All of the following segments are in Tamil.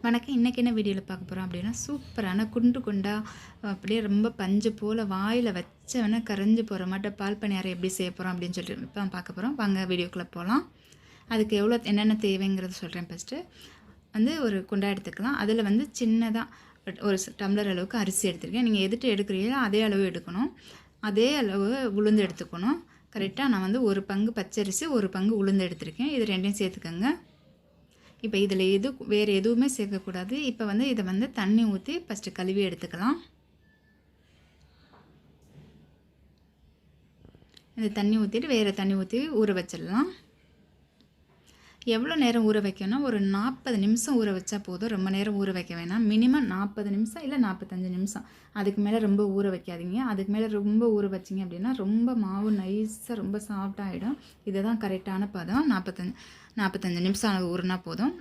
வணக்கம். இன்றைக்கி என்ன வீடியோவில் பார்க்க போகிறோம் அப்படின்னா, சூப்பரான குண்டு குண்டா அப்படியே ரொம்ப பஞ்சு போல் வாயில் வச்சவொடனே கரைஞ்சி போகிற மாட்டோம் பால் பணியாரம் எப்படி செய்ய போகிறோம் அப்படின்னு சொல்லிட்டு இப்போ பார்க்க போகிறோம். வாங்க வீடியோக்குள்ளே போகலாம். அதுக்கு என்னென்ன தேவைங்கிறத சொல்கிறேன். ஃபஸ்ட்டு வந்து ஒரு குண்டா எடுத்துக்கலாம். அதில் வந்து சின்னதாக ஒரு டம்ளர் அளவுக்கு அரிசி எடுத்துருக்கேன். நீங்கள் எதுட்டு எடுக்கிறீங்களோ அதே அளவு எடுக்கணும். அதே அளவு உளுந்து எடுத்துக்கணும். கரெக்டாக நான் வந்து ஒரு பங்கு பச்சரிசி, ஒரு பங்கு உளுந்து எடுத்திருக்கேன். இது ரெண்டையும் சேர்த்துக்கோங்க. இப்போ இதில் வேறு எதுவுமே சேர்க்கக்கூடாது. இப்போ வந்து இதை வந்து தண்ணி ஊற்றி ஃபஸ்ட்டு கழுவி எடுத்துக்கலாம். இந்த தண்ணி ஊற்றிட்டு வேறு தண்ணி ஊற்றி ஊற வச்சிடலாம். எவ்வளோ நேரம் ஊற வைக்கணும்? ஒரு 40 நிமிஷம் ஊற வச்சா போதும். ரொம்ப நேரம் ஊற வைக்க வேணாம். மினிமம் 40 நிமிஷம் இல்லை 45 நிமிஷம். அதுக்கு மேலே ரொம்ப ஊற வைக்காதீங்க. அதுக்கு மேலே ரொம்ப ஊற வச்சிங்க அப்படின்னா ரொம்ப மாவு நைஸாக ரொம்ப சாஃப்டாகிடும். இதுதான் கரெக்டான பதம். 45 நிமிஷம் ஊறினா போதும்.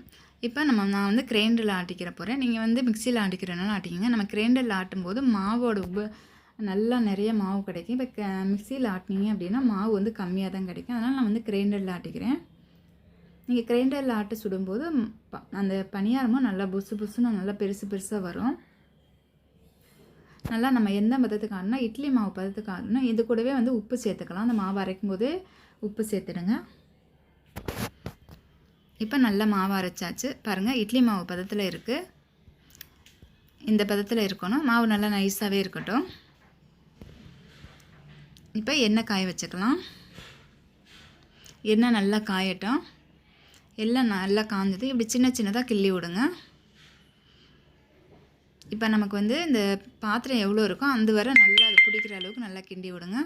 இப்போ நான் வந்து கிரைண்டரில் ஆட்டிக்கிற போகிறேன். நீங்கள் வந்து மிக்சியில் ஆட்டிக்கிறனால ஆட்டிக்கிங்க. நம்ம கிரைண்டரில் ஆட்டும்போது மாவோட நல்லா நிறைய மாவு கிடைக்கும். இப்போ மிக்சியில் ஆட்டினீங்க அப்படின்னா மாவு வந்து கம்மியாக தான் கிடைக்கும். அதனால் நான் வந்து கிரைண்டரில் ஆட்டிக்கிறேன். நீங்கள் கிரைண்டரில் ஆட்டு சுடும்போது அந்த பணியாரமும் நல்லா புசு புசுன்னு நல்லா பெருசாக வரும். நல்லா நம்ம எந்த பதத்துக்கு ஆடனா இட்லி மாவு பதத்துக்கு ஆடனா இது கூடவே வந்து உப்பு சேர்த்துக்கலாம். அந்த மாவு அரைக்கும் போது உப்பு சேர்த்துடுங்க. இப்போ நல்லா மாவு அரைச்சாச்சு பாருங்கள். இட்லி மாவு பதத்தில் இருக்குது. இந்த பதத்தில் இருக்கணும். மாவு நல்லா நைஸாகவே இருக்கட்டும். இப்போ எண்ணெய் காய வச்சுக்கலாம். எண்ணெய் நல்லா காயட்டும். எல்லாம் நல்லா காஞ்சது. இப்படி சின்னதாக கிள்ளி விடுங்க. இப்போ நமக்கு வந்து இந்த பாத்திரம் எவ்வளோ இருக்கோ அந்த வரை நல்லா அது பிடிக்கிற அளவுக்கு நல்லா கிண்டி விடுங்க.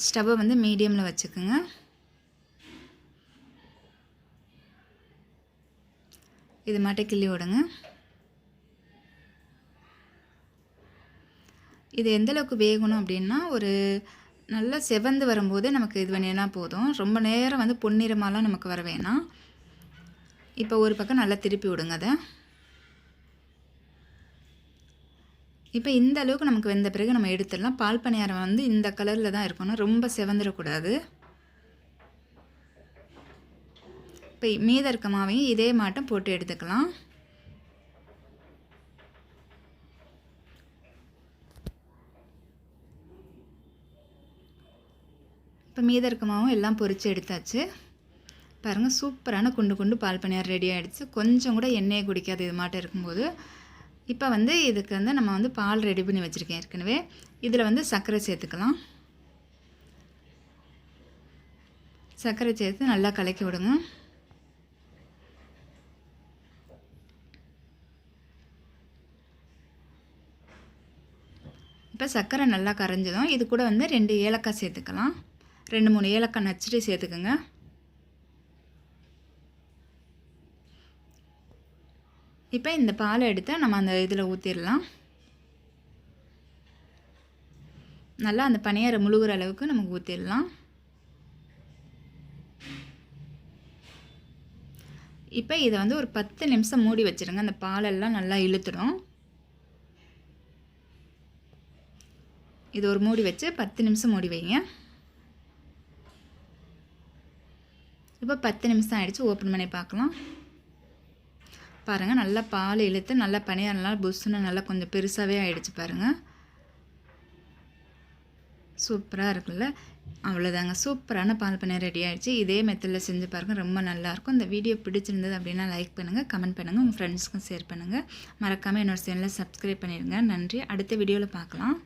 ஸ்டவ்வை வந்து மீடியமில் வச்சுக்கோங்க. இது மட்டும் கிள்ளி விடுங்க. இது எந்தளவுக்கு வேகணும் அப்படின்னா ஒரு நல்லா செவந்து வரும்போதே நமக்கு இது வேணா போதும். ரொம்ப நேரம் வந்து பொன்னிறமாலாம் நமக்கு வர வேணாம். இப்போ ஒரு பக்கம் நல்லா திருப்பி விடுங்க அதை. இப்போ இந்த அளவுக்கு நமக்கு வெந்த பிறகு நம்ம எடுத்துடலாம். பால் பணியாரம் வந்து இந்த கலரில் தான் இருக்கணும். ரொம்ப செவந்துடக்கூடாது. இப்போ மீத இருக்க மாவையும் இதே மாட்டம் போட்டு எடுத்துக்கலாம். இப்போ மீத இருக்க மாவும் எல்லாம் பொரித்து எடுத்தாச்சு. பாருங்கள், சூப்பரான குண்டு பால் பணியாரம் ரெடி ஆகிடுச்சு. கொஞ்சம் கூட எண்ணெயை குடிக்காது இது மாட்டம் இருக்கும்போது. இப்போ வந்து இதுக்கு வந்து நம்ம வந்து பால் ரெடி பண்ணி வச்சுருக்கேன் ஏற்கனவே. இதில் வந்து சர்க்கரை சேர்த்துக்கலாம். சர்க்கரை சேர்த்து நல்லா கலக்கி விடுங்க. இப்போ சர்க்கரை நல்லா கரைஞ்சதும் இது கூட வந்து 2 ஏலக்காய் சேர்த்துக்கலாம். 2-3 ஏலக்காய் நச்சுட்டு சேர்த்துக்கோங்க. இப்போ இந்த பாலை எடுத்து நம்ம அந்த இதில் ஊற்றிடலாம். நல்லா அந்த பணியாரம் முழுகிற அளவுக்கு நமக்கு ஊற்றிடலாம். இப்போ இதை வந்து ஒரு 10 நிமிஷம் மூடி வச்சுருங்க. அந்த பாலெல்லாம் நல்லா இழுத்துடும். இது ஒரு மூடி வச்சு 10 நிமிஷம் மூடி வைங்க. இப்போ 10 நிமிஷம் ஆகிடுச்சு. ஓப்பன் பண்ணி பார்க்கலாம். பாருங்கள், நல்லா பால் இழுத்து நல்லா பணியாரம்லாம் புஷ்ஷுன்னு நல்லா கொஞ்சம் பெருசாகவே ஆகிடுச்சு பாருங்கள். சூப்பராக இருக்குல்ல? அவ்வளோதாங்க, சூப்பரான பால் பணியாரம் ரெடி ஆகிடுச்சு. இதே மெத்தடில் செஞ்சு பாருங்கள், ரொம்ப நல்லாயிருக்கும். இந்த வீடியோ பிடிச்சிருந்தது அப்படின்னா லைக் பண்ணுங்கள், கமெண்ட் பண்ணுங்கள், உங்கள் ஃப்ரெண்ட்ஸ்க்கும் ஷேர் பண்ணுங்கள். மறக்காமல் என்னோடய சேனலை சப்ஸ்கிரைப் பண்ணிடுங்க. நன்றி. அடுத்த வீடியோவில் பார்க்கலாம்.